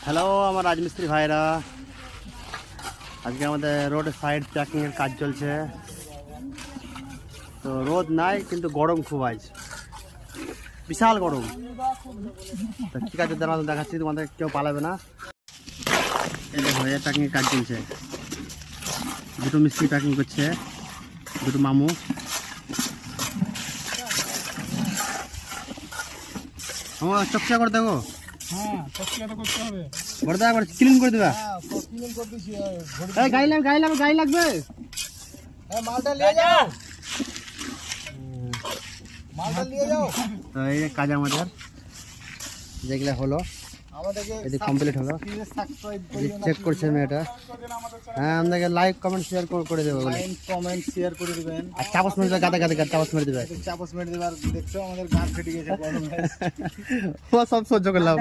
Hello আমার রাজমিস্ত্রি ভাইরা, আজকে আমাদের রোড সাইড প্যাকিং এর কাজ চলছে। তো রোদ নাই কিন্তু গরম খুব, আজ বিশাল গরম। তো ঠিক আছে, দেখাচ্ছি, তোমাদের কেউ পালাবে না। এই দেখো, এই প্যাকিং এর কাজ চলছে। দুটো মিস্ত্রি প্যাকিং করছে, দুটো মামু। আমার চকচকা করে দেখো। হ্যাঁ, প্রক্রিয়া তো করতে হবে। বড় দা করে ক্লিন করে দিবা। হ্যাঁ, ক্লিন করে দিছি। এই গাড়ি লাগবে। হ্যাঁ, মালটা নিয়ে যাও। মালটা নিয়ে যাও। তো এই যে কাজ আমাদের যেগুলো হলো, আমাদেরকে এটি কমপ্লিট হলো। সাবস্ক্রাইব চেক করছে মেয়েটা। হ্যাঁ, আমাদেরকে লাইক কমেন্ট শেয়ার করে দেবে বলে। কমেন্ট শেয়ার করে দিবেন। আর চাপস মেরে দেবে, গাদা চাপস মেরে দেবে। চাপস মেরে দিবার দেখছো, আমাদের গান ফেটে গেছে। ও সব সহ্য করলাম।